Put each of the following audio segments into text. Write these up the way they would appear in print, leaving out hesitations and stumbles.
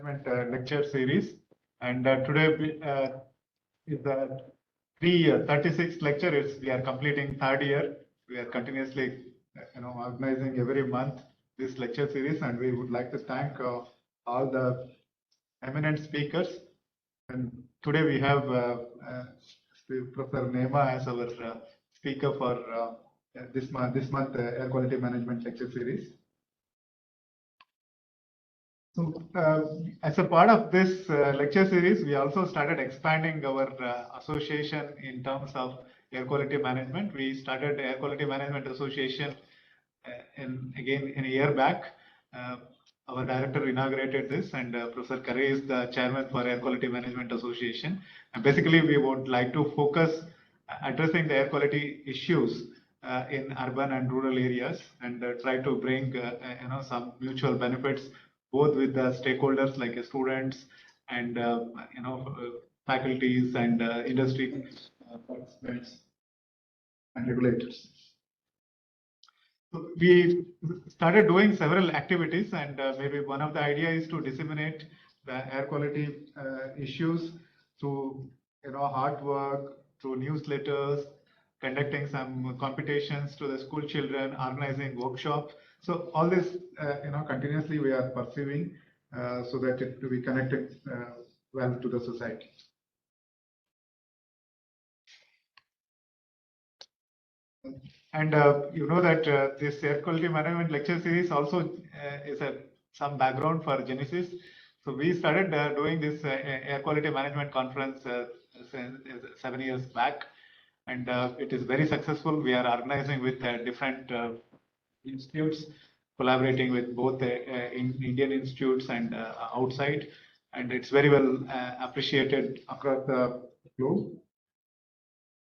lecture series, and today is the 36th lecture. We are completing third year. We are continuously, organizing every month this lecture series, and we would like to thank all the eminent speakers. And today we have Professor Nema as our speaker for this month air quality management lecture series. So, as a part of this lecture series, we also started expanding our association in terms of air quality management. We started Air Quality Management Association in a year back. Our director inaugurated this, and Professor Kare is the chairman for Air Quality Management Association. And basically, we would like to focus addressing the air quality issues in urban and rural areas, and try to bring some mutual benefits both with the stakeholders like students and faculties and industry participants and regulators. So we started doing several activities, and maybe one of the ideas is to disseminate the air quality issues through hard work, through newsletters, conducting some competitions to the school children, organizing workshops. So all this, continuously we are pursuing so that it will be connected well to the society. And that this air quality management lecture series also is some background for Genesis. So we started doing this air quality management conference 7 years back, and it is very successful. We are organizing with different institutes, collaborating with both Indian institutes and outside, and it's very well appreciated across the globe.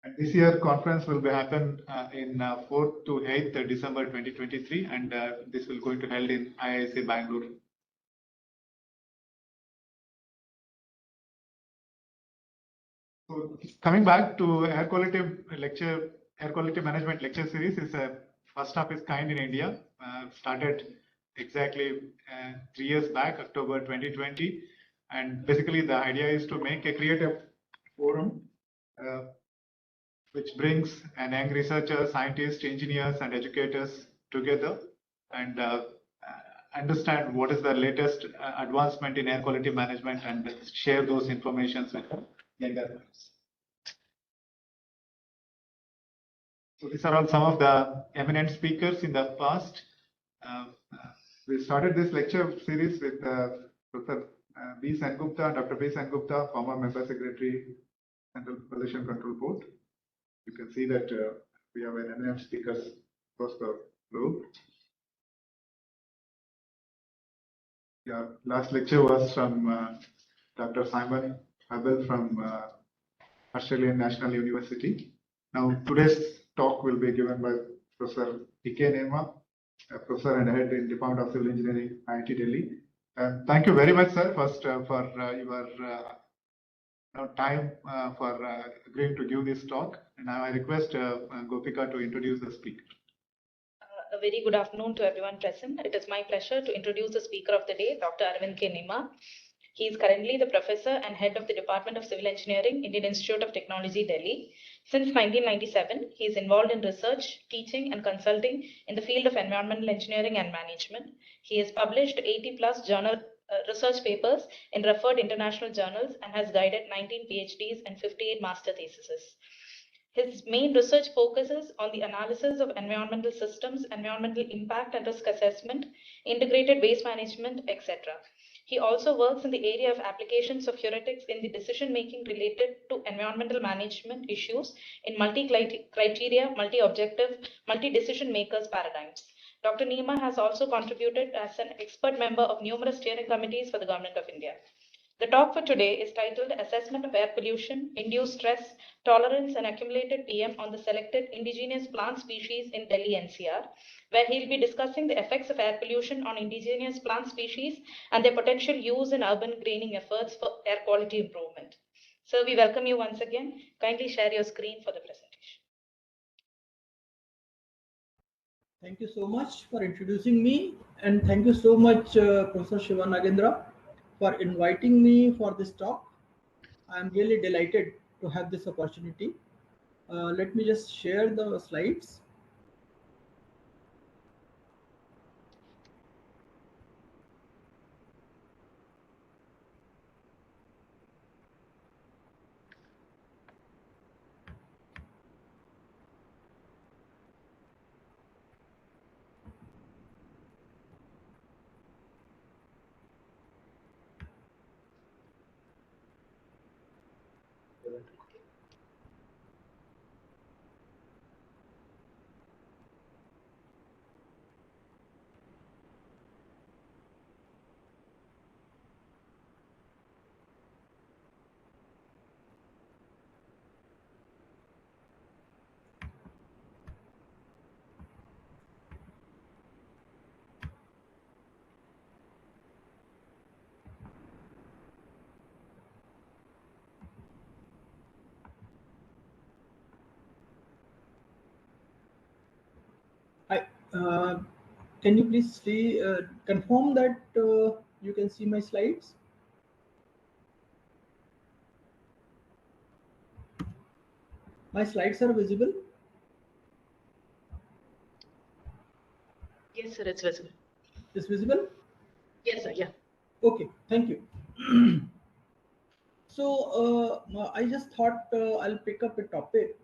And this year conference will be happen in 4th to 8th December 2023, and this will going to held in IIT Bangalore. So coming back to air quality management lecture series is a first of its kind in India. Started exactly 3 years back, October 2020, and basically the idea is to create a forum which brings young researchers, scientists, engineers, and educators together and understand what is the latest advancement in air quality management and share those informations with younger minds. So these are all some of the eminent speakers in the past. We started this lecture series with Professor B. Sengupta and Dr. B. Sengupta, former Member Secretary, Central Pollution Control Board. You can see that we have an eminent speakers across the globe. Yeah, last lecture was from Dr. Simon Abel from Australian National University. Now today's talk will be given by Professor Nema, Professor and Head in Department of Civil Engineering, IIT Delhi. Thank you very much, sir, first for your time for agreeing to give this talk. And now I request Gopika to introduce the speaker. A very good afternoon to everyone present. It is my pleasure to introduce the speaker of the day, Dr. Arvind K. Nema. He is currently the professor and head of the Department of Civil Engineering, Indian Institute of Technology, Delhi. Since 1997, he is involved in research, teaching, and consulting in the field of environmental engineering and management. He has published 80+ journal research papers in referred international journals and has guided 19 PhDs and 58 master theses. His main research focuses on the analysis of environmental systems, environmental impact and risk assessment, integrated waste management, etc. He also works in the area of applications of heuristics in the decision-making related to environmental management issues in multi-criteria, multi-objective, multi-decision makers paradigms. Dr. Nema has also contributed as an expert member of numerous steering committees for the Government of India. The talk for today is titled Assessment of Air Pollution, Induced Stress, Tolerance and Accumulated PM on the Selected Indigenous Plant Species in Delhi NCR, where he'll be discussing the effects of air pollution on indigenous plant species and their potential use in urban greening efforts for air quality improvement. So we welcome you once again. Kindly share your screen for the presentation. Thank you so much for introducing me, and thank you so much, Professor Shiva Nagendra, for inviting me for this talk. I'm really delighted to have this opportunity. Let me just share the slides. Uh, can you please see, confirm that you can see my slides? My slides are visible? Yes, sir, it's visible. Is visible? Yes, sir, yeah. Okay, thank you. So I just thought I'll pick up a topic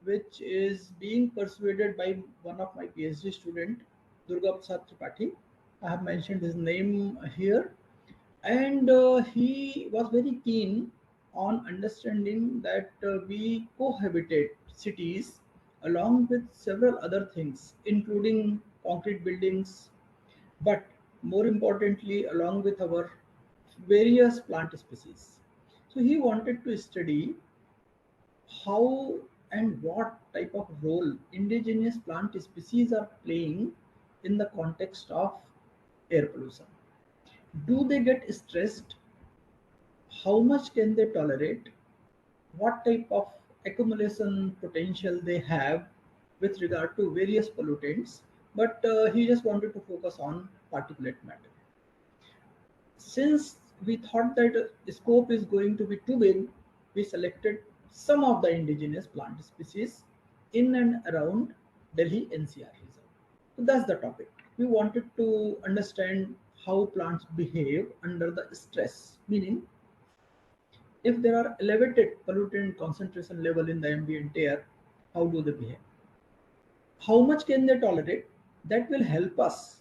which is being persuaded by one of my PhD student, Durga Prasad Tripathi. I have mentioned his name here, and he was very keen on understanding that we cohabitate cities along with several other things, including concrete buildings, but more importantly, along with our various plant species. So he wanted to study how and what type of role indigenous plant species are playing in the context of air pollution. Do they get stressed? How much can they tolerate? What type of accumulation potential they have with regard to various pollutants? But he just wanted to focus on particulate matter. Since we thought that scope is going to be too big, we selected some of the indigenous plant species in and around Delhi NCR region. So that's the topic. We wanted to understand how plants behave under the stress, meaning if there are elevated pollutant concentration level in the ambient air, how do they behave? How much can they tolerate? That will help us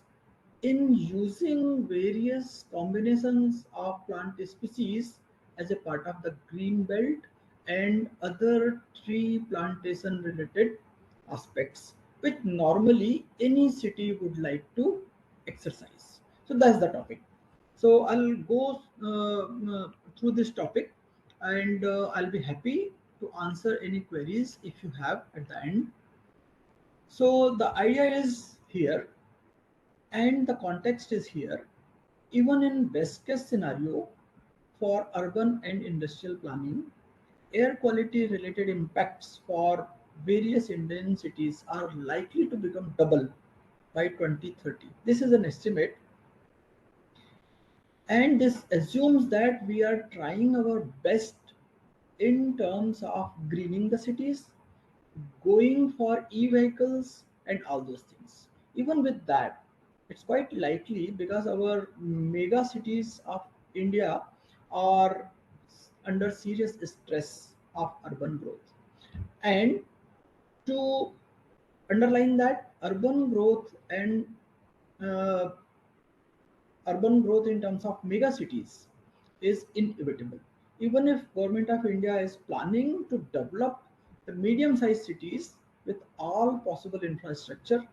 in using various combinations of plant species as a part of the green belt and other tree plantation related aspects, which normally any city would like to exercise. So that's the topic. So I'll go through this topic, and I'll be happy to answer any queries if you have at the end. So the idea is here and the context is here. Even in best case scenario for urban and industrial planning, air quality related impacts for various Indian cities are likely to become double by 2030. This is an estimate, and this assumes that we are trying our best in terms of greening the cities, going for e-vehicles and all those things. Even with that, it's quite likely because our mega cities of India are under serious stress of urban growth. And to underline that, urban growth and uh, urban growth in terms of mega cities is inevitable. Even if Government of India is planning to develop the medium-sized cities with all possible infrastructure,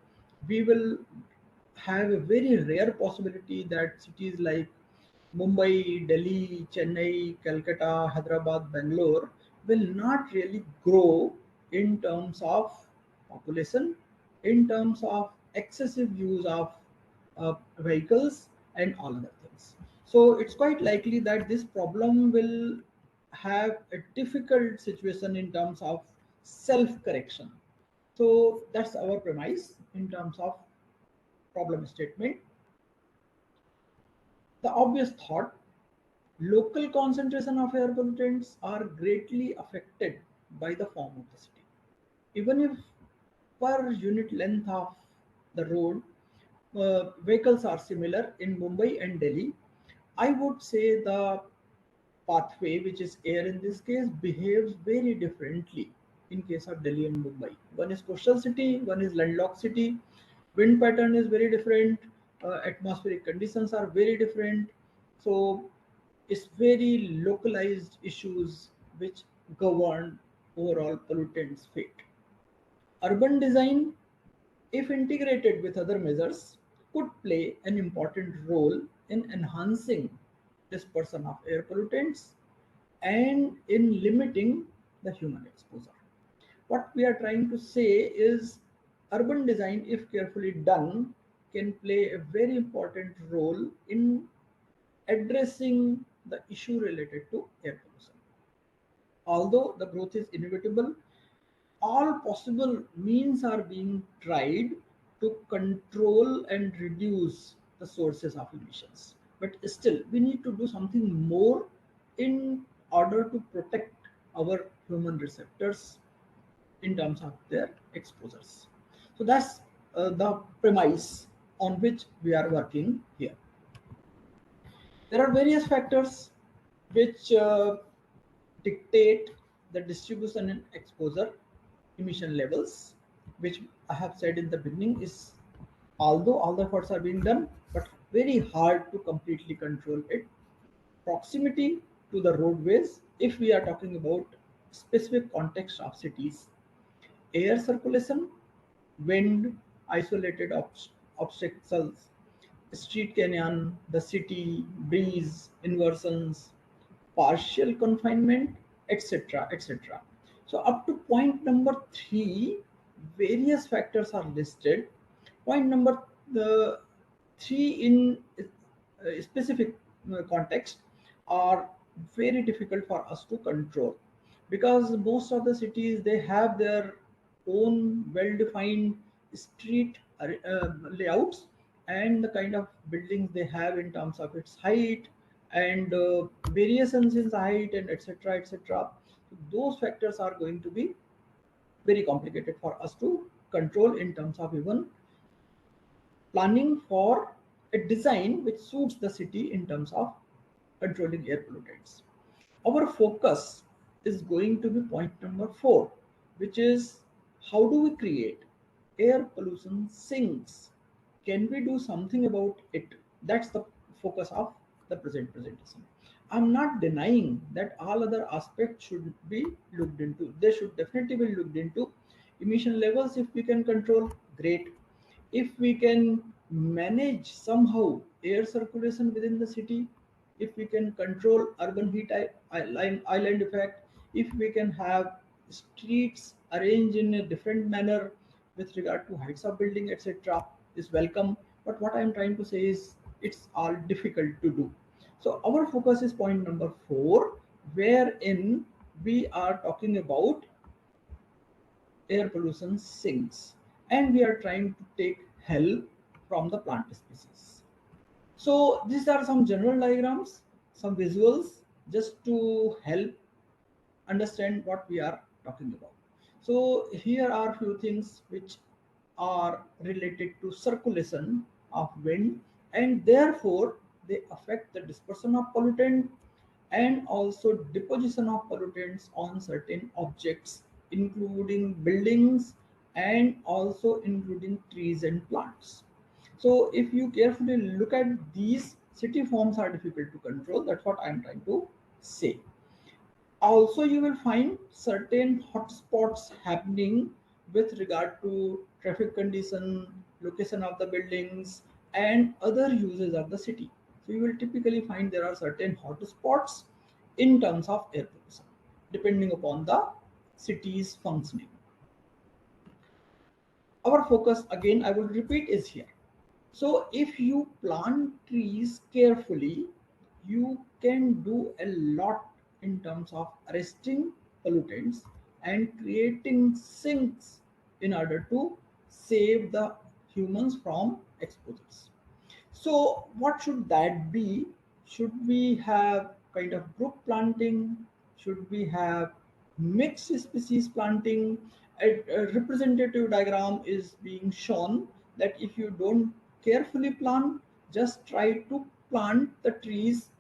we will have a very rare possibility that cities like Mumbai, Delhi, Chennai, Calcutta, Hyderabad, Bangalore will not really grow in terms of population, in terms of excessive use of vehicles and all other things. So it's quite likely that this problem will have a difficult situation in terms of self-correction. So that's our premise in terms of problem statement. The obvious thought Local concentration of air pollutants are greatly affected by the form of the city. Even if per unit length of the road, vehicles are similar in Mumbai and Delhi, I would say the pathway, which is air in this case, behaves very differently in case of Delhi and Mumbai. One is coastal city, one is landlocked city. Wind pattern is very different. Atmospheric conditions are very different. So it's very localized issues which govern overall pollutants fate. Urban design, if integrated with other measures, could play an important role in enhancing dispersion of air pollutants and in limiting the human exposure. What we are trying to say is urban design, if carefully done, can play a very important role in addressing the issue related to air pollution. Although the growth is inevitable, all possible means are being tried to control and reduce the sources of emissions. But still, we need to do something more in order to protect our human receptors in terms of their exposures. So that's the premise on which we are working here. There are various factors which dictate the distribution and exposure emission levels, which I have said in the beginning is, although all the efforts are being done, but very hard to completely control it. Proximity to the roadways, if we are talking about specific context of cities, air circulation, wind, isolated obstacles, street canyon, the city, breeze, inversions, partial confinement, etc. etc. So up to point number 3, various factors are listed. Point number the 3 in specific context are very difficult for us to control, because most of the cities, they have their own well-defined street layouts and the kind of buildings they have in terms of its height and variations in the height and etc etc. Those factors are going to be very complicated for us to control in terms of even planning for a design which suits the city in terms of controlling air pollutants. Our focus is going to be point number 4, which is how do we create air pollution sinks? Can we do something about it? That's the focus of the present presentation. I'm not denying that all other aspects should be looked into. They should definitely be looked into. Emission levels, if we can control, great. If we can manage somehow air circulation within the city, if we can control urban heat island effect, if we can have streets arranged in a different manner with regard to heights of building, etc., is welcome. But what I am trying to say is it's all difficult to do. So our focus is point number 4, wherein we are talking about air pollution sinks, and we are trying to take help from the plant species. So these are some general diagrams, some visuals, just to help understand what we are talking about. So here are few things which are related to circulation of wind, and therefore they affect the dispersion of pollutant and also deposition of pollutants on certain objects, including buildings and also including trees and plants. So if you carefully look at these, city forms are difficult to control. That's what I'm trying to say. Also, you will find certain hotspots happening with regard to traffic condition, location of the buildings, and other uses of the city. So you will typically find there are certain hotspots in terms of air pollution, depending upon the city's functioning. Our focus, again, I will repeat, is here. So if you plant trees carefully, you can do a lot in terms of arresting pollutants and creating sinks in order to save the humans from exposures. So what should that be? Should we have kind of group planting? Should we have mixed species planting? A representative diagram is being shown that if you don't carefully plant, just try to plant the trees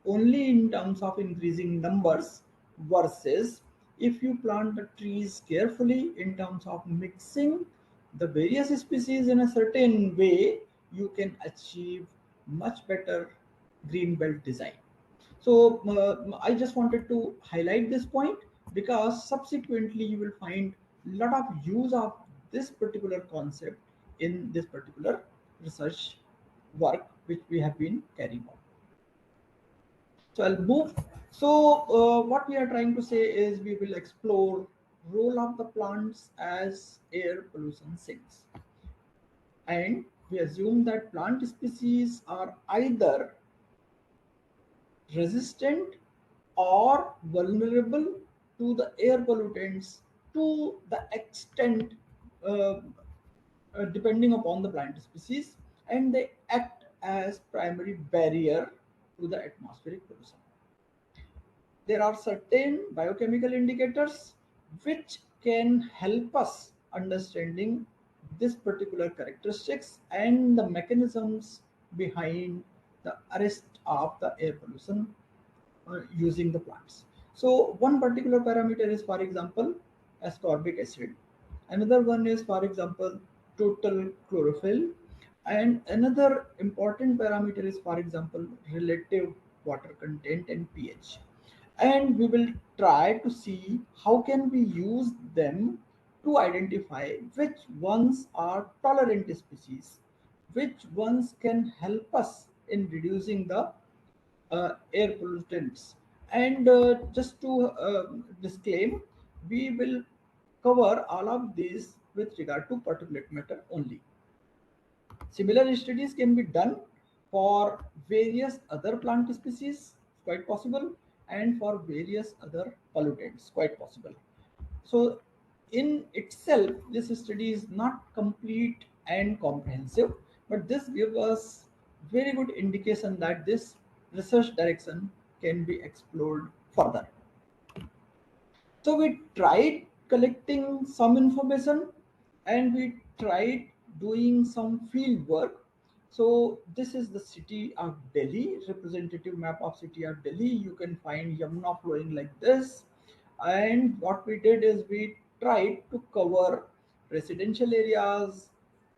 only in terms of increasing numbers, versus if you plant the trees carefully in terms of mixing the various species in a certain way, you can achieve much better green belt design. So I just wanted to highlight this point because subsequently you will find a lot of use of this particular concept in this particular research work which we have been carrying on. So I'll move. So what we are trying to say is we will explore role of the plants as air pollution sinks. And we assume that plant species are either resistant or vulnerable to the air pollutants to the extent uh, depending upon the plant species, and they act as primary barrier to the atmospheric pollution. There are certain biochemical indicators which can help us understanding this particular characteristics and the mechanisms behind the arrest of the air pollution using the plants. So one particular parameter is, for example, ascorbic acid. Another one is, for example, total chlorophyll. And another important parameter is, for example, relative water content and pH. And we will try to see how can we use them to identify which ones are tolerant species, which ones can help us in reducing the air pollutants. And just to disclaim, we will cover all of these with regard to particulate matter only. Similar studies can be done for various other plant species, quite possible, and for various other pollutants, quite possible. So in itself, this study is not complete and comprehensive, but this gives us very good indication that this research direction can be explored further. So we tried collecting some information and we tried doing some field work. So this is the city of Delhi, representative map of city of Delhi. You can find Yamuna flowing like this. And what we did is we tried to cover residential areas,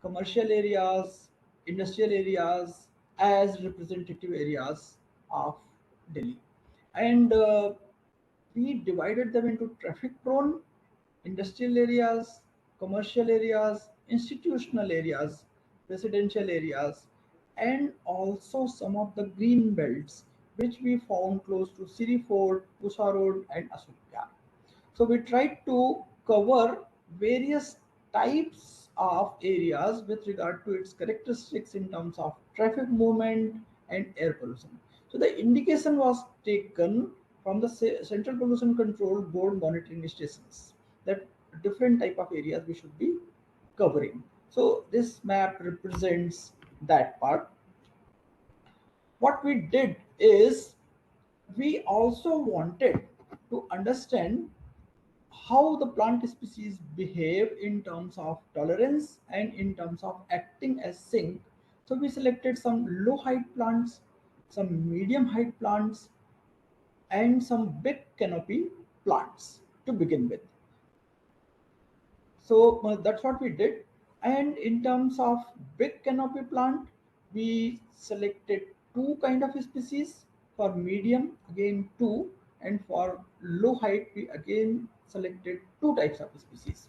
commercial areas, industrial areas as representative areas of Delhi. And we divided them into traffic prone, industrial areas, commercial areas, institutional areas, residential areas, and also some of the green belts which we found close to Siri Fort, Usha Road, and Asukya. So we tried to cover various types of areas with regard to its characteristics in terms of traffic movement and air pollution. So the indication was taken from the Central Pollution Control Board monitoring stations that different type of areas we should be covering. So this map represents that part. What we did is we also wanted to understand how the plant species behave in terms of tolerance and in terms of acting as sink. So we selected some low height plants, some medium height plants, and some big canopy plants to begin with. So that's what we did. And in terms of big canopy plant, we selected two kind of species. For medium, again two, and for low height, we again selected two types of species.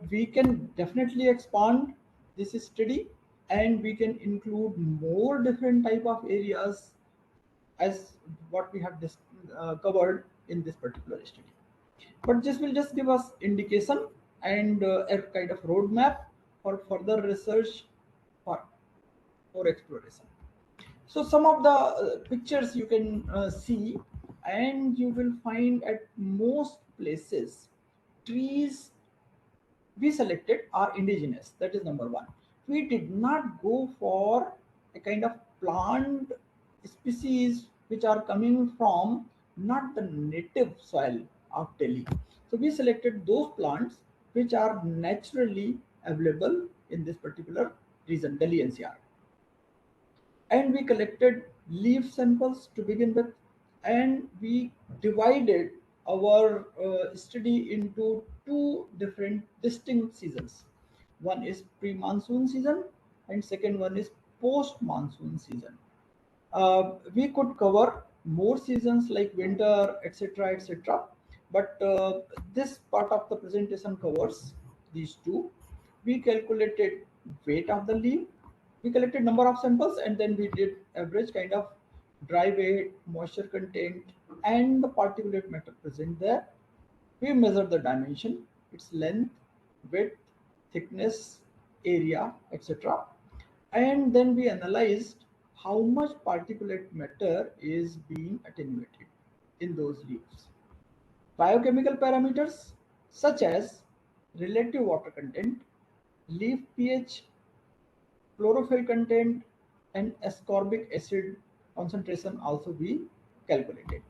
We can definitely expand this study, and we can include more different type of areas as what we have covered in this particular study. But this will just give us indication and a kind of roadmap for further research for more exploration. So some of the pictures you can see, and you will find at most places trees we selected are indigenous. That is number one. We did not go for a kind of plant species which are coming from not the native soil of Delhi. So we selected those plants which are naturally available in this particular region, Delhi NCR. And we collected leaf samples to begin with, and we divided our study into two different distinct seasons. One is pre-monsoon season and second one is post-monsoon season. We could cover more seasons like winter, etc., etc., but this part of the presentation covers these two. We calculated weight of the leaf, we collected number of samples, and then we did average kind of dry weight, moisture content, and the particulate matter present there. We measured the dimension, its length, width, thickness, area, etc. And then we analyzed how much particulate matter is being attenuated in those leaves. Biochemical parameters such as relative water content, leaf pH, chlorophyll content, and ascorbic acid concentration also we calculated.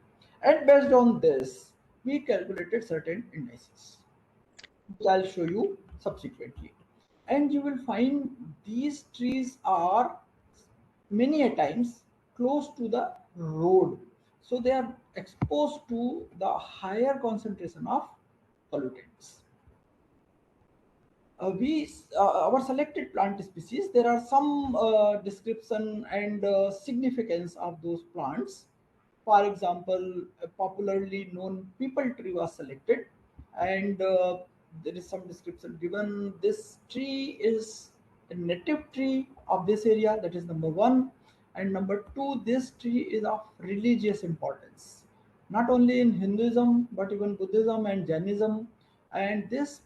And based on this, we calculated certain indices, which I'll show you subsequently. And you will find these trees are many a times close to the road. So they are exposed to the higher concentration of pollutants. Our selected plant species, there are some description and significance of those plants. For example, a popularly known people tree was selected, and there is some description given. This tree is a native tree of this area, that is number one. And number two, this tree is of religious importance, not only in Hinduism but even Buddhism and Jainism. And this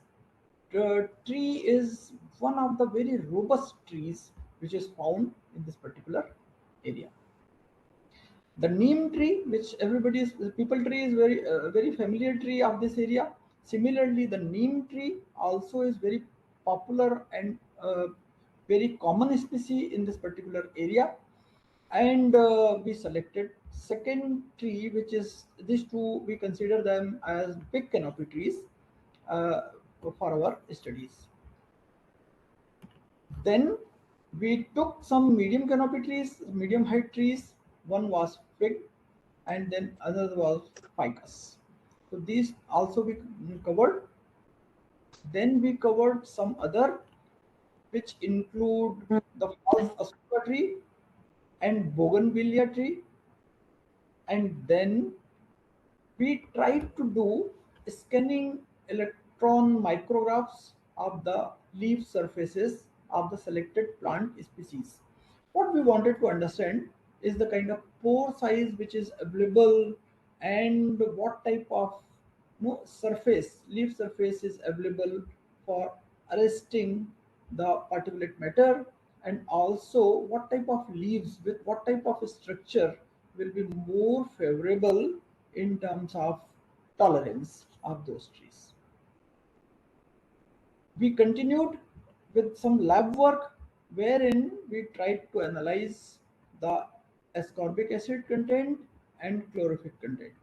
tree is one of the very robust trees which is found in this particular area. The neem tree, which everybody is, the people tree is very familiar tree of this area. Similarly, the neem tree also is very popular and very common species in this particular area. And we selected second tree, which is these two, we consider them as big canopy trees for our studies. Then we took some medium canopy trees, medium height trees. One was fig, and then other was ficus. So these also we covered. Then we covered some other, which include the false aspera tree and bougainvillea tree. And then we tried to do scanning electron micrographs of the leaf surfaces of the selected plant species. What we wanted to understand is the kind of pore size which is available, and what type of surface, leaf surface is available for arresting the particulate matter, and also what type of leaves with what type of structure will be more favorable in terms of tolerance of those trees. We continued with some lab work wherein we tried to analyze the ascorbic acid content and chlorophyll content.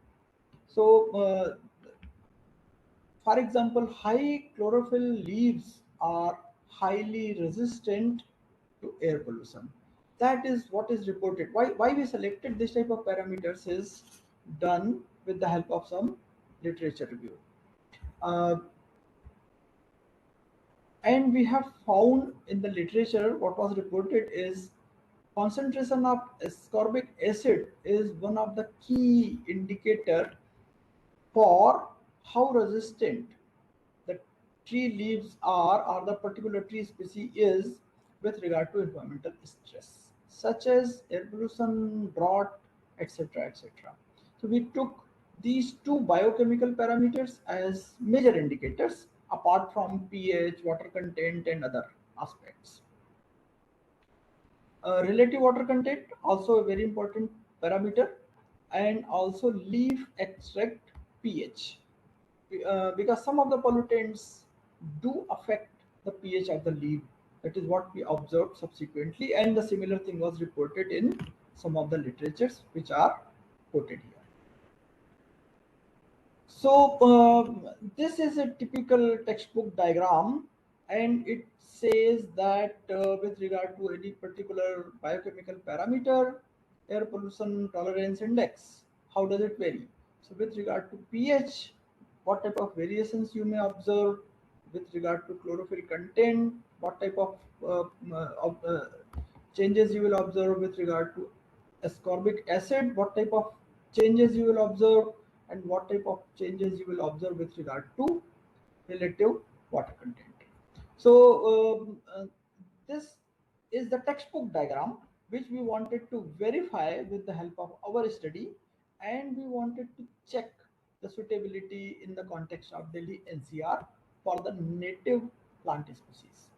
So, for example, high chlorophyll leaves are highly resistant to air pollution. That is what is reported. Why we selected this type of parameters is done with the help of some literature review. And we have found in the literature what was reported is concentration of ascorbic acid is one of the key indicator for how resistant the tree leaves are, or the particular tree species is, with regard to environmental stress such as air pollution, drought, etc., etc. So we took these two biochemical parameters as major indicators apart from pH, water content, and other aspects. Relative water content also a very important parameter, and also leaf extract pH, because some of the pollutants do affect the pH of the leaf. That is what we observed subsequently, and the similar thing was reported in some of the literatures which are quoted here. So this is a typical textbook diagram, and it says that with regard to any particular biochemical parameter, air pollution tolerance index, how does it vary? So with regard to pH, what type of variations you may observe. With regard to chlorophyll content, what type of changes you will observe. With regard to ascorbic acid, what type of changes you will observe, and what type of changes you will observe with regard to relative water content. So this is the textbook diagram which we wanted to verify with the help of our study, and we wanted to check the suitability in the context of Delhi NCR for the native plant species.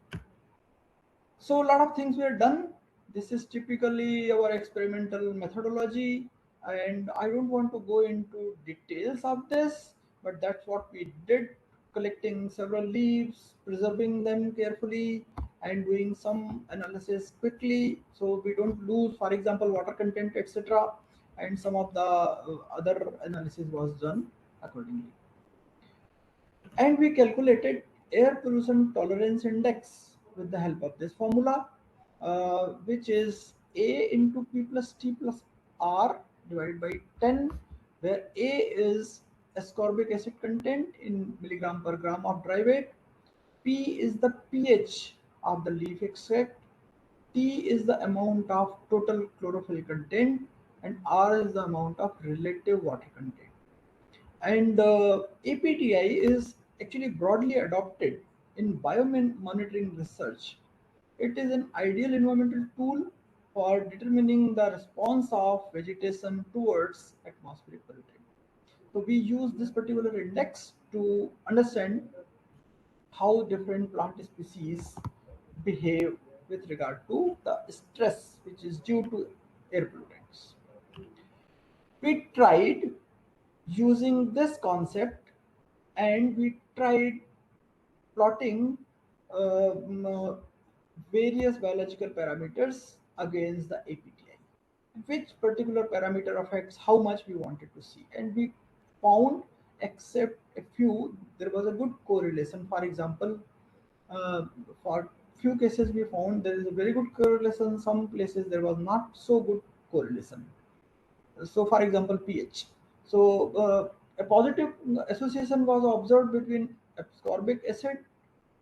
So a lot of things were done. This is typically our experimental methodology, and I don't want to go into details of this, but that's what we did, collecting several leaves, preserving them carefully, and doing some analysis quickly so we don't lose, for example, water content, etc. And some of the other analysis was done accordingly. And we calculated air pollution tolerance index with the help of this formula, which is A into P plus T plus R divided by 10, where A is ascorbic acid content in milligram per gram of dry weight, P is the pH of the leaf extract, T is the amount of total chlorophyll content, and R is the amount of relative water content. And APTI is actually broadly adopted in biomonitoring research. It is an ideal environmental tool for determining the response of vegetation towards atmospheric pollutant. So we use this particular index to understand how different plant species behave with regard to the stress which is due to air pollutants. We tried using this concept, and we tried plotting various biological parameters against the APTI. Which particular parameter affects how much we wanted to see, and we found, except a few, there was a good correlation. For example, for few cases we found there is a very good correlation. Some places there was not so good correlation. So for example, pH. So a positive association was observed between ascorbic acid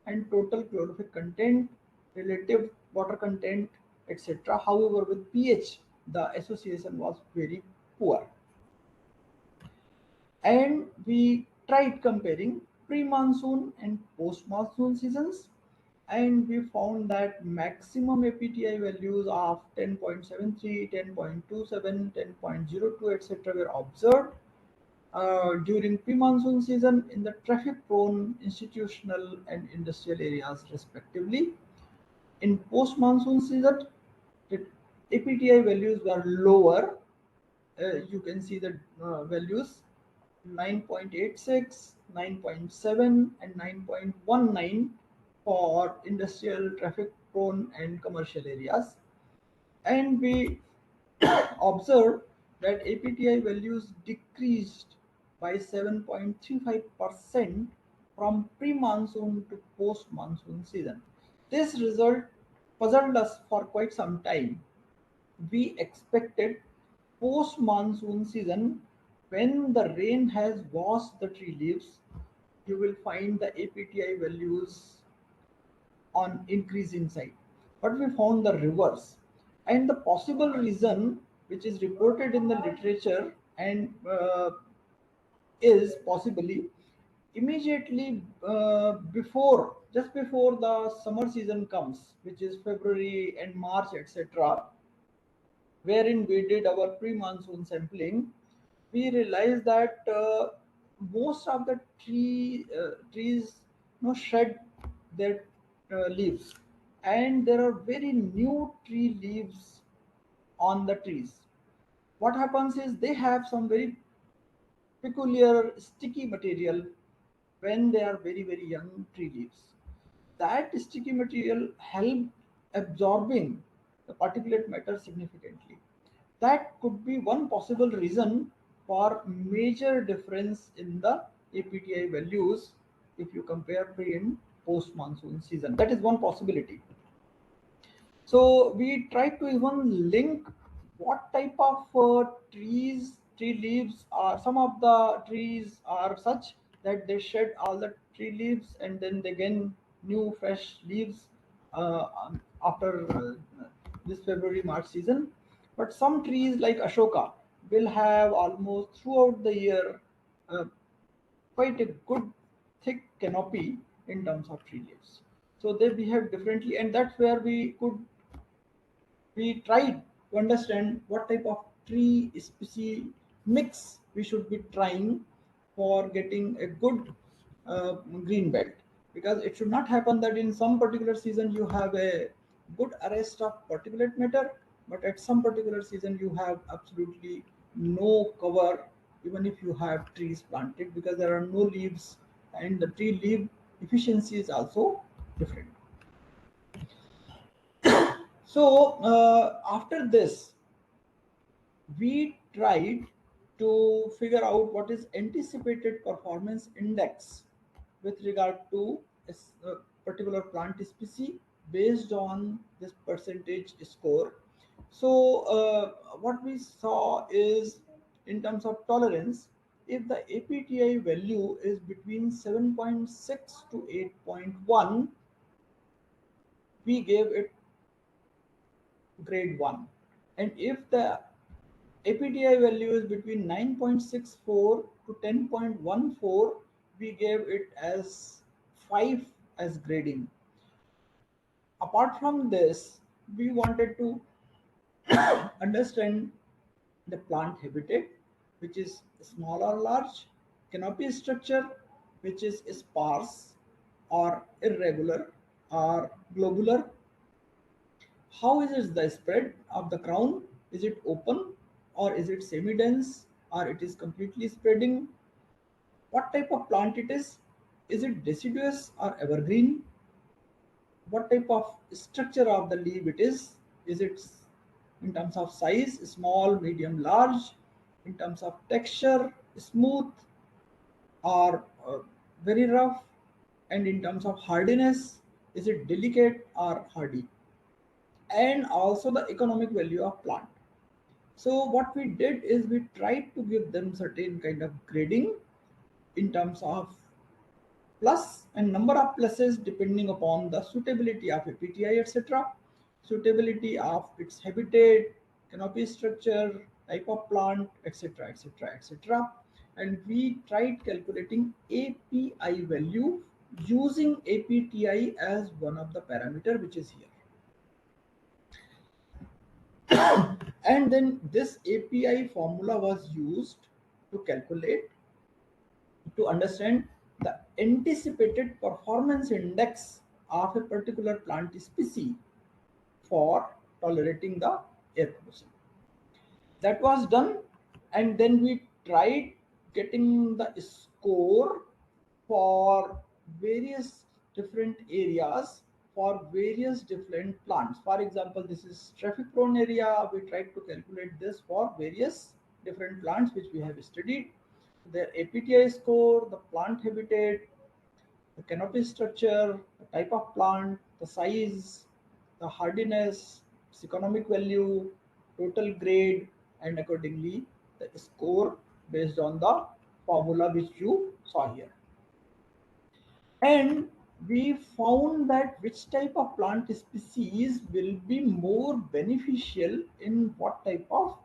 and total chlorophyll content, relative water content, etc. However, with pH, the association was very poor. And we tried comparing pre-monsoon and post-monsoon seasons, and we found that maximum APTI values of 10.73, 10.27, 10.02, etc. were observed during pre-monsoon season in the traffic-prone institutional and industrial areas respectively. In post-monsoon season, the APTI values were lower. You can see the values 9.86, 9.7, and 9.19 for industrial, traffic-prone, and commercial areas. And we observed that APTI values decreased by 7.35% from pre-monsoon to post-monsoon season. This result puzzled us for quite some time. We expected post-monsoon season, when the rain has washed the tree leaves, you will find the APTI values on increasing side. But we found the reverse. And the possible reason, which is reported in the literature, and is possibly immediately just before the summer season comes, which is February and March, etc., wherein we did our pre-monsoon sampling, we realized that most of the trees shed their leaves, and there are very new tree leaves on the trees. What happens is they have some very peculiar sticky material when they are very young tree leaves. That sticky material helped absorbing the particulate matter significantly. That could be one possible reason for major difference in the APTI values if you compare pre and post monsoon season. That is one possibility. So we try to even link what type of tree leaves are. Some of the trees are such that they shed all the tree leaves and then they gain new fresh leaves after this February March season. But some trees like Ashoka will have almost throughout the year uh, quite a good thick canopy in terms of tree leaves. So they behave differently, and that's where we tried to understand what type of tree species mix we should be trying for getting a good green belt, because it should not happen that in some particular season you have a good arrest of particulate matter, but at some particular season you have absolutely no cover even if you have trees planted, because there are no leaves and the tree leaf efficiency is also different. So after this, we tried to figure out what is anticipated performance index with regard to a particular plant species based on this percentage score. So what we saw is, in terms of tolerance, if the APTI value is between 7.6 to 8.1, we gave it grade 1. And if the APTI value is between 9.64 to 10.14, we gave it as 5 as grading. Apart from this, we wanted to understand the plant habitat, which is small or large, canopy structure, which is sparse or irregular or globular. How is it the spread of the crown? Is it open or is it semi-dense or it is completely spreading? What type of plant it is? Is it deciduous or evergreen? What type of structure of the leaf it is? Is it in terms of size, small, medium, large? In terms of texture, smooth or very rough? And in terms of hardiness, is it delicate or hardy? And also the economic value of plant. So what we did is we tried to give them certain kind of grading in terms of plus and number of pluses depending upon the suitability of APTI, etc., suitability of its habitat, canopy structure, type of plant, etc., etc., etc. And we tried calculating API value using APTI as one of the parameter, which is here. And then this API formula was used to calculate, to understand the anticipated performance index of a particular plant species for tolerating the air pollution. That was done, and then we tried getting the score for various different areas for various different plants. For example, this is traffic prone area. We tried to calculate this for various different plants which we have studied, their APTI score, the plant habitat, the canopy structure, the type of plant, the size, the hardiness, its economic value, total grade, and accordingly the score based on the formula which you saw here. And we found that which type of plant species will be more beneficial in what type of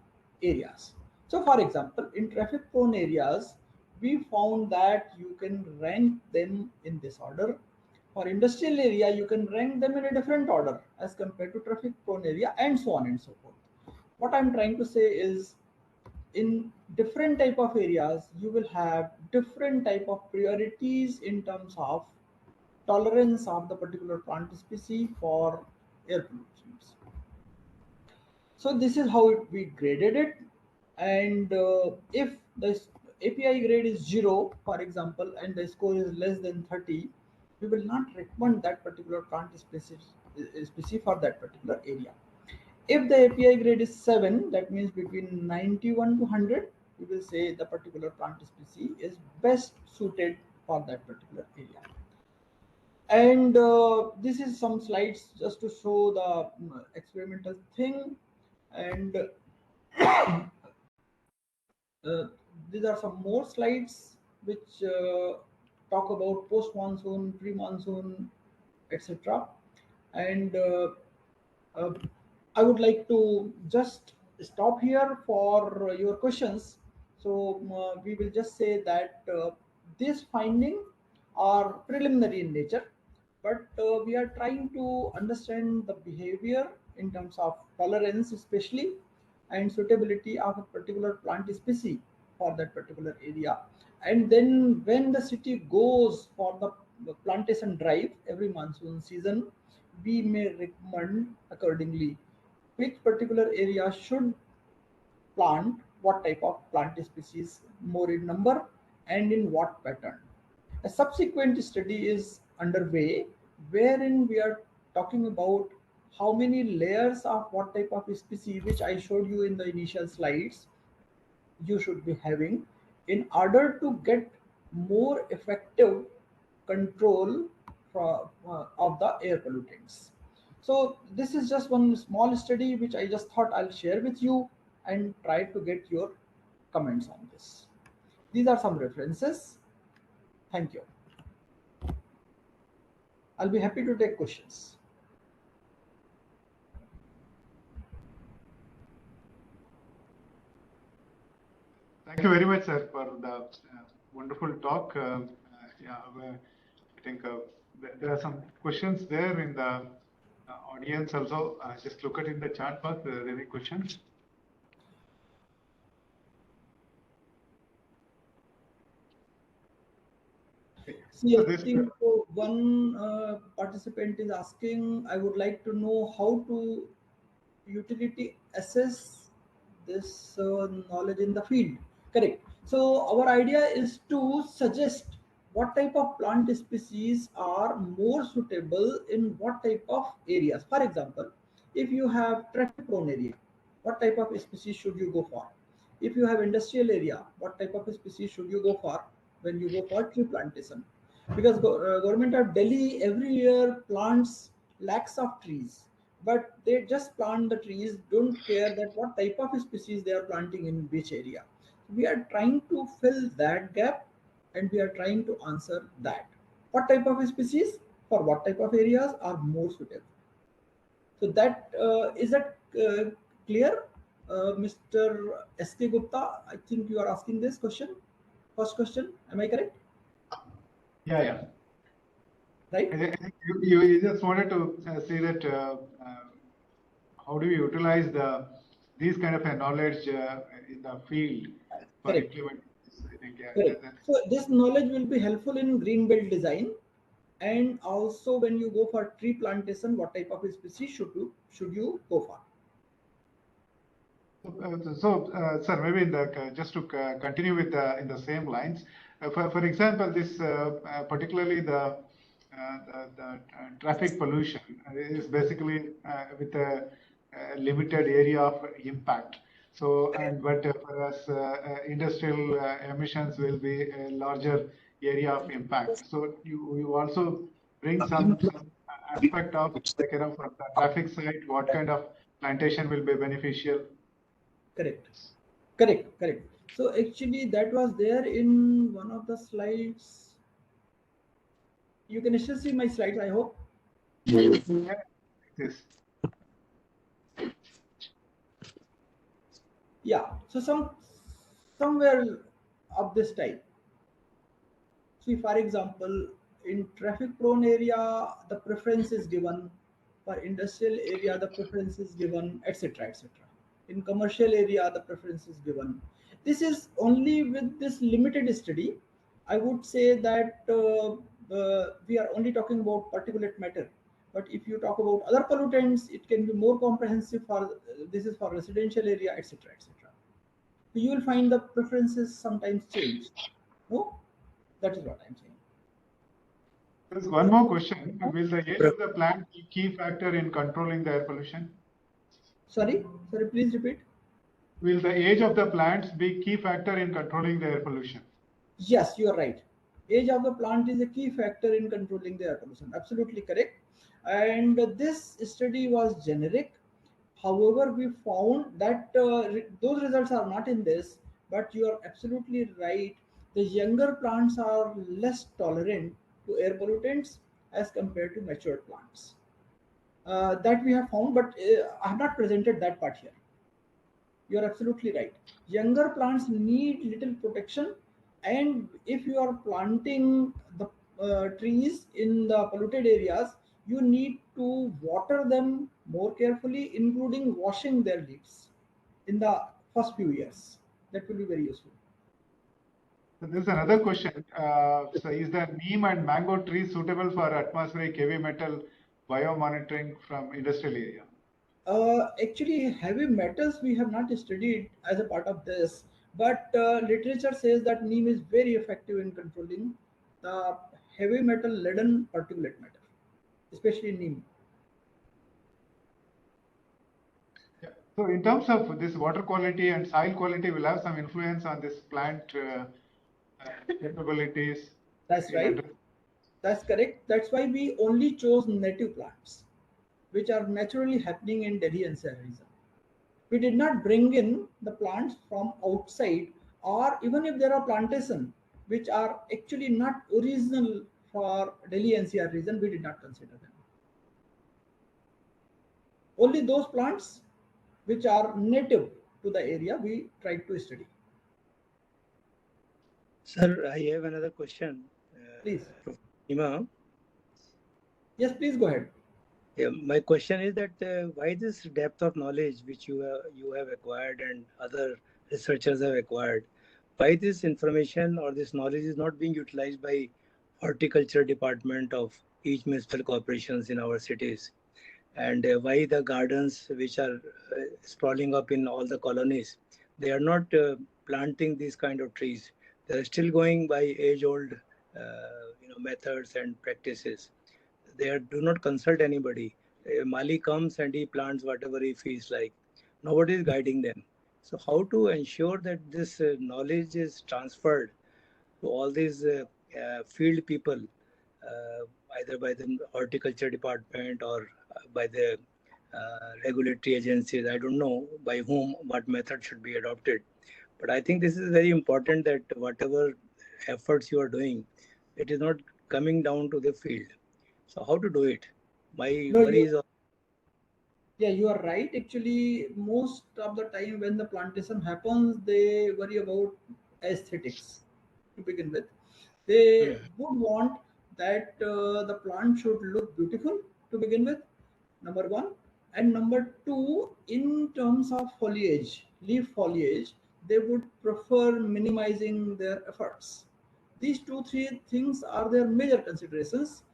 areas. So for example, in traffic prone areas, we found that you can rank them in this order. For industrial area, you can rank them in a different order as compared to traffic prone area, and so on and so forth. What I'm trying to say is, in different type of areas you will have different type of priorities in terms of tolerance of the particular plant species for air pollutions. So this is how we graded it. And if the API grade is 0, for example, and the score is less than 30, we will not recommend that particular plant species for that particular area. If the API grade is 7, that means between 91 to 100, we will say the particular plant species is best suited for that particular area. And this is some slides just to show the experimental thing. And these are some more slides which talk about post-monsoon, pre-monsoon, etc. And uh, I would like to just stop here for your questions. So we will just say that these findings are preliminary in nature, but we are trying to understand the behavior in terms of tolerance, especially, and suitability of a particular plant species for that particular area. And then when the city goes for the plantation drive every monsoon season, we may recommend accordingly which particular area should plant what type of plant species more in number and in what pattern. A subsequent study is underway wherein we are talking about how many layers of what type of species, which I showed you in the initial slides, you should be having in order to get more effective control of the air pollutants. So this is just one small study which I just thought I'll share with you and try to get your comments on this. These are some references. Thank you. I'll be happy to take questions. Thank you very much, sir, for the wonderful talk. I think there are some questions there in the audience also. Just look at in the chat box. Are there any questions? See, I think one participant is asking, I would like to know how to utility assess this knowledge in the field. Correct. So our idea is to suggest what type of plant species are more suitable in what type of areas. For example, if you have traffic prone area, what type of species should you go for? If you have industrial area, what type of species should you go for when you go for tree plantation? Because government of Delhi every year plants lakhs of trees, but they just plant the trees, don't care that what type of species they are planting in which area. We are trying to fill that gap and we are trying to answer that. What type of species for what type of areas are more suitable? So that is that clear, Mr. S.K. Gupta? I think you are asking this question. First question, am I correct? Yeah. Right. I think you just wanted to say that how do we utilize these kind of a knowledge in the field for Correct. implementing this? I think, yeah. Correct. So this knowledge will be helpful in green belt design, and also when you go for tree plantation, what type of species should you go for? Sir, maybe in the, just to continue with in the same lines, for example, this particularly the traffic pollution is basically with a limited area of impact. So, but for us, industrial emissions will be a larger area of impact. So you also bring some aspect of like, from the traffic side, what kind of plantation will be beneficial. Correct. So actually that was there in one of the slides. You can still see my slides, I hope. Yes. Yeah. So somewhere of this type. See, for example, in traffic prone area, the preference is given. For industrial area, the preference is given, etc. In commercial area, the preference is given. This is only with this limited study. I would say that we are only talking about particulate matter. But if you talk about other pollutants, it can be more comprehensive. For this is for residential area, etc. So you will find the preferences sometimes change. No, that is what I'm saying. There's one more question. Will the age of the plant be key factor in controlling the air pollution? Sorry, please repeat. Will the age of the plants be key factor in controlling the air pollution? Yes, you are right. Age of the plant is a key factor in controlling the air pollution. Absolutely correct. And this study was generic. However, we found that those results are not in this, but you are absolutely right. The younger plants are less tolerant to air pollutants as compared to mature plants. That we have found, but I have not presented that part here. You are absolutely right. Younger plants need little protection, and if you are planting the trees in the polluted areas, you need to water them more carefully, including washing their leaves in the first few years. That will be very useful. So this is another question. So is the neem and mango trees suitable for atmospheric heavy metal biomonitoring from industrial area? Actually, heavy metals we have not studied as a part of this, but literature says that neem is very effective in controlling the heavy metal leaden particulate matter, especially neem. Yeah. So in terms of this water quality and soil quality will have some influence on this plant capabilities. That's right. That's correct. That's why we only chose native plants, which are naturally happening in Delhi NCR region. We did not bring in the plants from outside, or even if there are plantations which are actually not original for Delhi NCR region, we did not consider them. Only those plants which are native to the area we tried to study. Sir, I have another question. Please. Prof. Nema. Yes, please go ahead. Yeah, my question is that why this depth of knowledge which you have acquired and other researchers have acquired, why this information or this knowledge is not being utilized by horticulture department of each municipal corporations in our cities, and why the gardens which are sprawling up in all the colonies, they are not planting these kind of trees. They are still going by age-old methods and practices. They do not consult anybody. Mali comes and he plants whatever he feels like. Nobody is guiding them. So how to ensure that this knowledge is transferred to all these field people, either by the horticulture department or by the regulatory agencies? I don't know by whom, what method should be adopted. But I think this is very important that whatever efforts you are doing, it is not coming down to the field. So how to do it? My No, worry is yeah, you are right. Actually, most of the time when the plantation happens, they worry about aesthetics to begin with. They would want that the plant should look beautiful to begin with, number one. And number two, in terms of foliage, leaf foliage, they would prefer minimizing their efforts. These two, three things are their major considerations.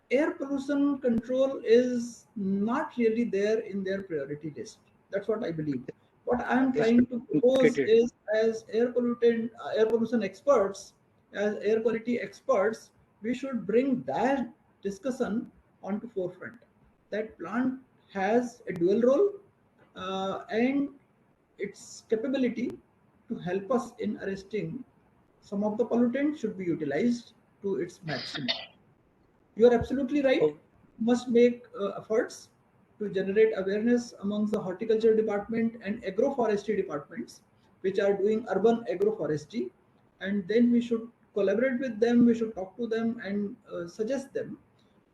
Air pollution control is not really there in their priority list. That's what I believe. What I am this should trying to be propose inculcated. is, as air pollution experts, as air quality experts, we should bring that discussion onto forefront. That plant has a dual role, and its capability to help us in arresting some of the pollutants should be utilized to its maximum. You are absolutely right. Oh, Must make efforts to generate awareness amongst the horticulture department and agroforestry departments, which are doing urban agroforestry. And then we should collaborate with them. We should talk to them and suggest them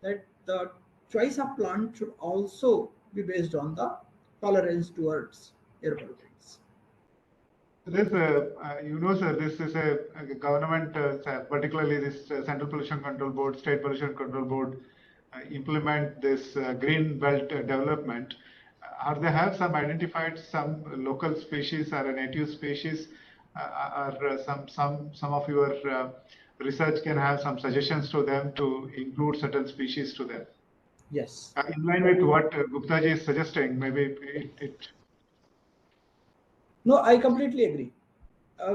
that the choice of plant should also be based on the tolerance towards air pollutants. This, sir, this is a government, particularly this Central Pollution Control Board, State Pollution Control Board, implement this green belt development. Are they have some identified some local species or a native species, or some of your research can have some suggestions to them to include certain species to them? Yes. In line with what Guptaji is suggesting, maybe it No, I completely agree.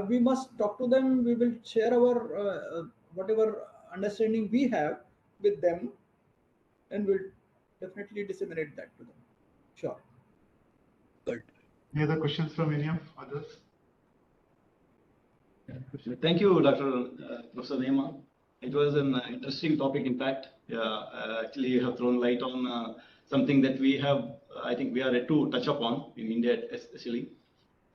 We must talk to them. We will share our whatever understanding we have with them, and we'll definitely disseminate that to them. Sure. Any other questions from any of others? Thank you, Dr. Professor Nema. It was an interesting topic, in fact. Actually, you have thrown light on something that we have, I think we are yet to touch upon in India, especially.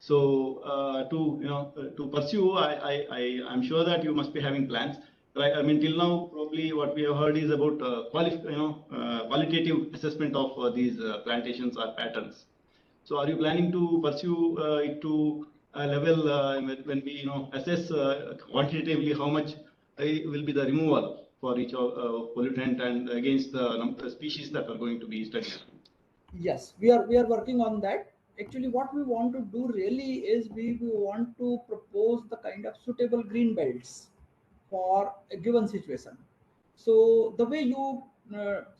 So to pursue, I'm sure that you must be having plans. Right? I mean, till now, probably what we have heard is about qualitative assessment of these plantations or patterns. So, are you planning to pursue it to a level when we assess quantitatively how much will be the removal for each pollutant and against the species that are going to be studied? Yes, we are working on that. Actually, what we want to do really is we want to propose the kind of suitable green belts for a given situation. So the way you,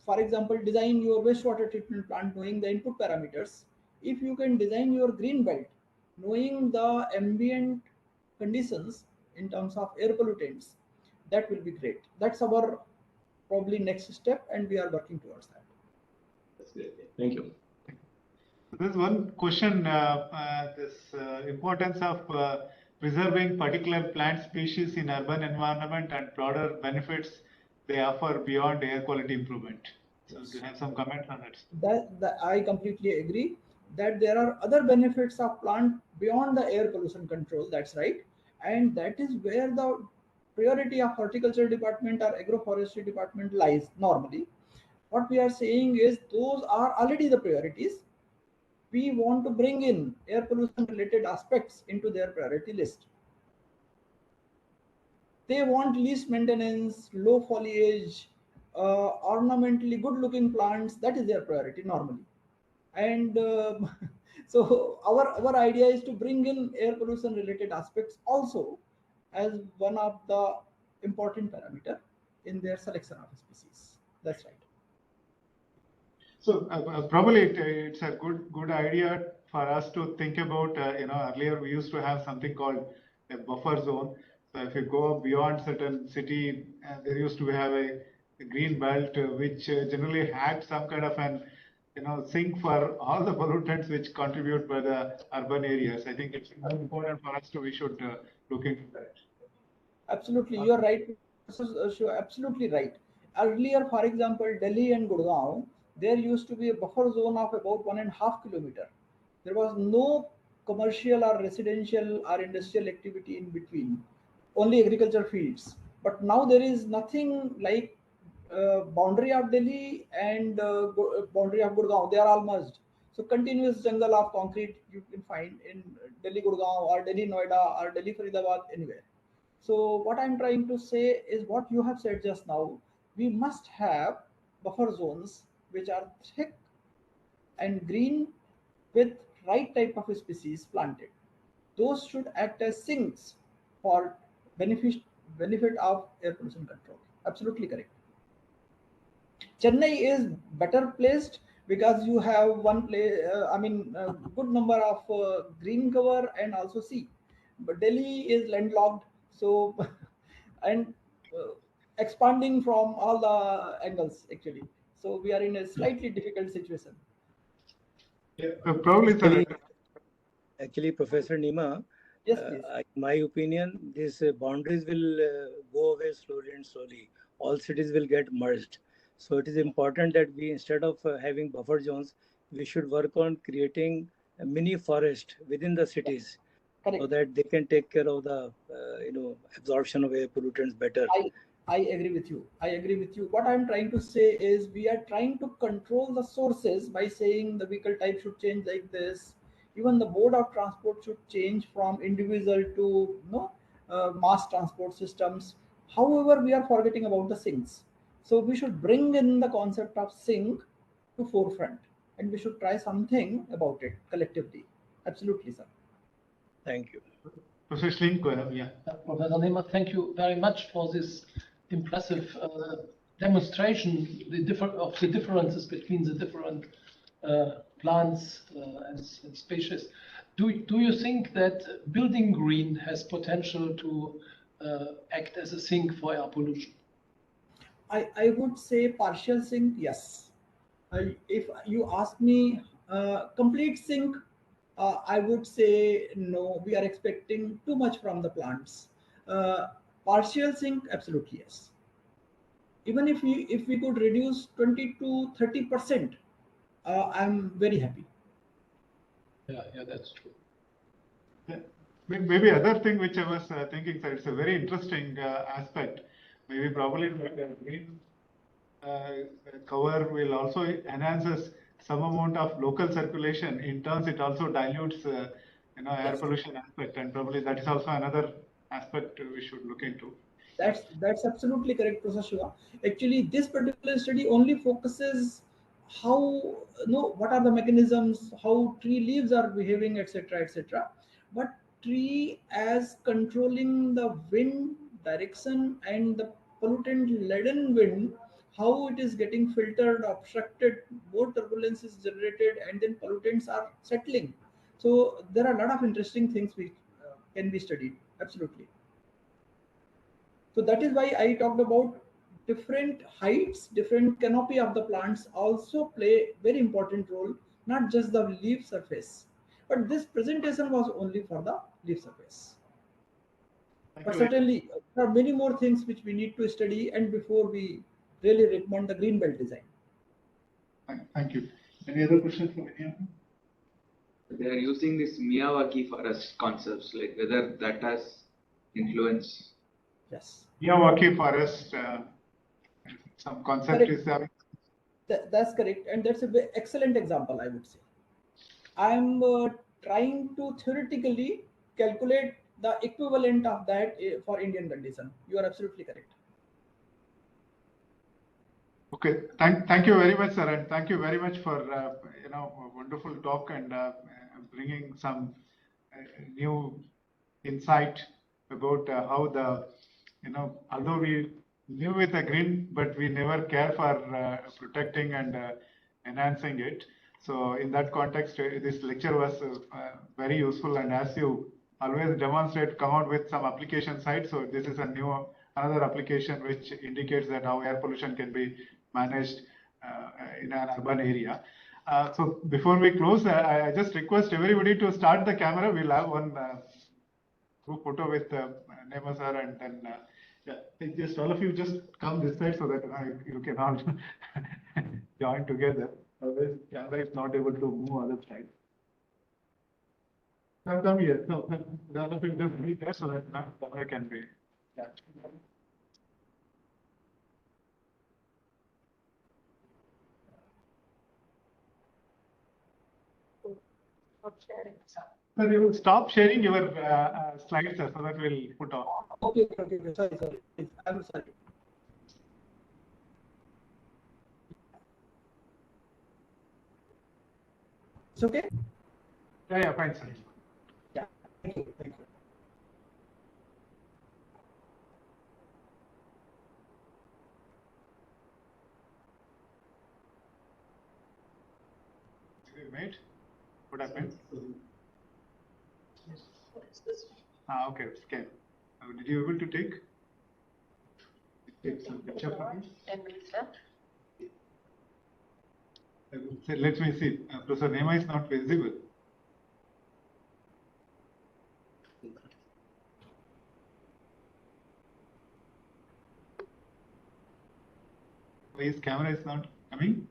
for example, design your wastewater treatment plant knowing the input parameters, if you can design your green belt knowing the ambient conditions in terms of air pollutants, that will be great. That's our probably next step, and we are working towards that. That's great. Thank you. There's one question, this importance of preserving particular plant species in urban environment and broader benefits they offer beyond air quality improvement. So do you have some comments on that? That I completely agree that there are other benefits of plant beyond the air pollution control. That's right. And that is where the priority of horticulture department or agroforestry department lies normally. What we are saying is those are already the priorities. We want to bring in air pollution related aspects into their priority list. They want least maintenance, low foliage, ornamentally good looking plants. That is their priority normally. And so our idea is to bring in air pollution related aspects also as one of the important parameter in their selection of species. That's right. So probably it's a good idea for us to think about. Earlier we used to have something called a buffer zone. So if you go beyond certain city, there used to have a green belt which generally had some kind of an sink for all the pollutants which contribute by the urban areas. I think it's important for us to we should look into that. Absolutely, you're right. Absolutely right. Earlier, for example, Delhi and Gurgaon, there used to be a buffer zone of about 1.5 kilometer. There was no commercial or residential or industrial activity in between, only agriculture fields. But now there is nothing like boundary of Delhi and boundary of Gurgaon. They are all merged. So continuous jungle of concrete you can find in Delhi Gurgaon or Delhi Noida or Delhi Faridabad, anywhere. So what I'm trying to say is what you have said just now. We must have buffer zones which are thick and green with right type of species planted. Those should act as sinks for benefit of air pollution control. Absolutely correct. Chennai is better placed because you have one place, good number of green cover and also sea. But Delhi is landlocked, so and expanding from all the angles actually. So we are in a slightly difficult situation. Yeah, probably. Actually, Professor Nema, yes, please. in my opinion, these boundaries will go away slowly and slowly. All cities will get merged. So it is important that we, instead of having buffer zones, we should work on creating a mini forest within the cities, correct, so that they can take care of the absorption of air pollutants better. I agree with you. I agree with you. What I'm trying to say is we are trying to control the sources by saying the vehicle type should change like this. Even the mode of transport should change from individual to mass transport systems. However, we are forgetting about the sinks. So we should bring in the concept of sink to forefront, and we should try something about it collectively. Absolutely, sir. Thank you. Professor Link, yeah. Professor Nema, thank you very much for this impressive demonstration of the differences between the different plants and species. Do you think that building green has potential to act as a sink for air pollution? I would say partial sink, yes. If you ask me, complete sink, I would say no, we are expecting too much from the plants. Partial sink, absolutely yes. Even if we could reduce 20 to 30%, I'm very happy. Yeah, that's true. Yeah. Maybe other thing which I was thinking, sir, it's a very interesting aspect. Maybe probably the green cover will also enhances some amount of local circulation. In turns, it also dilutes, air Yes. pollution aspect, and probably that is also another aspect we should look into. That's absolutely correct, Professor Shiva. Actually, this particular study only focuses how what are the mechanisms, how tree leaves are behaving, etc., etc. But tree as controlling the wind direction and the pollutant laden wind, how it is getting filtered, obstructed, more turbulence is generated, and then pollutants are settling. So there are a lot of interesting things which can be studied. Absolutely. So that is why I talked about different heights, different canopy of the plants also play very important role, not just the leaf surface. But this presentation was only for the leaf surface. Thank But you very much. certainly there are many more things which we need to study and before we really recommend the green belt design. Thank you. Any other questions from anyone? They are using this Miyawaki forest concepts, like whether that has influence. Yes. Miyawaki forest, some concept Correct. is there. That's correct. And that's an excellent example, I would say. I'm trying to theoretically calculate the equivalent of that for Indian condition. You are absolutely correct. Okay, thank you very much, sir, and thank you very much for a wonderful talk and bringing some new insight about how the although we live with the green, but we never care for protecting and enhancing it. So in that context, this lecture was very useful, and as you always demonstrate, come out with some application side. So this is another application which indicates that how air pollution can be managed in an urban area. So before we close, I just request everybody to start the camera. We'll have one group photo with Nema sir, and then just all of you just come this side so that you can all join together. Otherwise, camera is not able to move other side. Come here. No, all of you just be there so that camera can be. Yeah. Sir, you will stop sharing your slides, sir, so that we'll put on. Okay. Sorry. I'm sorry. It's okay? Yeah, fine, sir. Yeah. Thank you. Wait. What happened? Okay. Okay. Did you able to take some picture for me? 10 minutes left. Let me see. Professor Nema is not visible. His camera is not coming.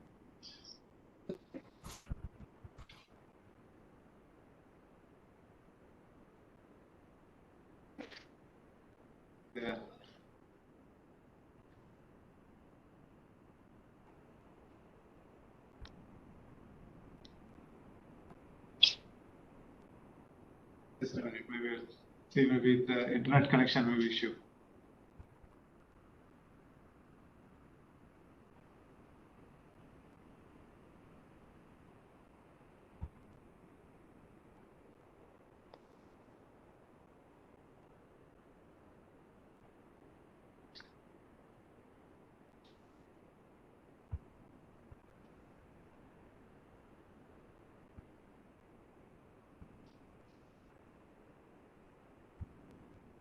Yeah. Just a minute. Maybe we'll see. Maybe the internet connection may be issue.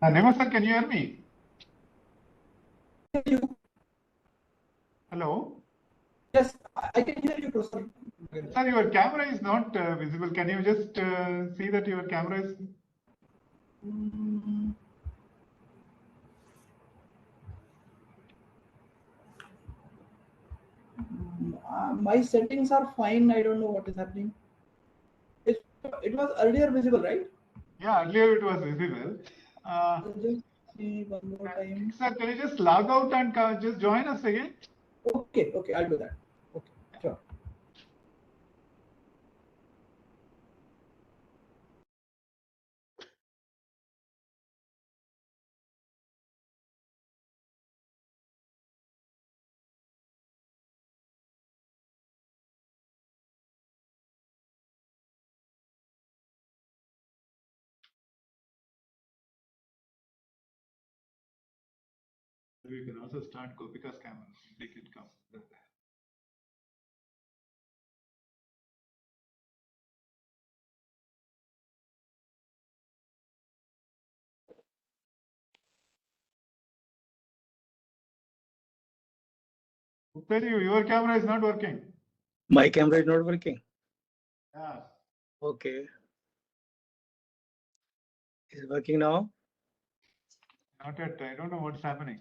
Nema sir, can you hear me? Hello? Yes, I can hear you, Professor. Sir, your camera is not visible. Can you just see that your camera is? Mm, my settings are fine. I don't know what is happening. It was earlier visible, right? Yeah, earlier it was visible. Just see one more time. Sir, can you just log out and just join us again? Okay, okay, I'll do that. Okay, sure. We can also start Gopika's camera. They can come. Guptaji, your camera is not working. My camera is not working. Yeah. Okay. Is it working now? Not yet. I don't know what's happening.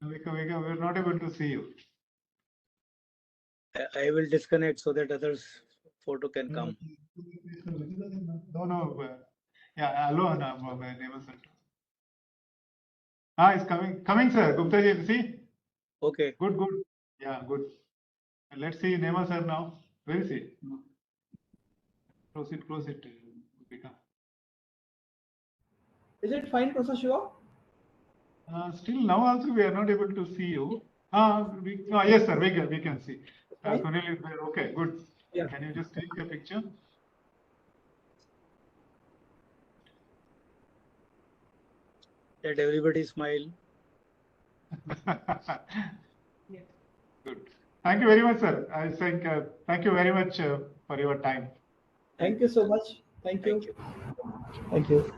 We're not able to see you. I will disconnect so that others' photo can come. No. Yeah, hello, Nema sir. It's coming, sir. Guptaji, see? Okay. Good. Yeah, good. And let's see Nema sir now. Where is he? Close it, Gopika. Is it fine, Professor Shiva? Still now also we are not able to see you. Yes, sir, we can see. Fine. Sunil is there. Okay, good. Yeah. Can you just take a picture? Let everybody smile. Good. Thank you very much, sir. I think thank you very much for your time. Thank you so much. Thank you. Thank you.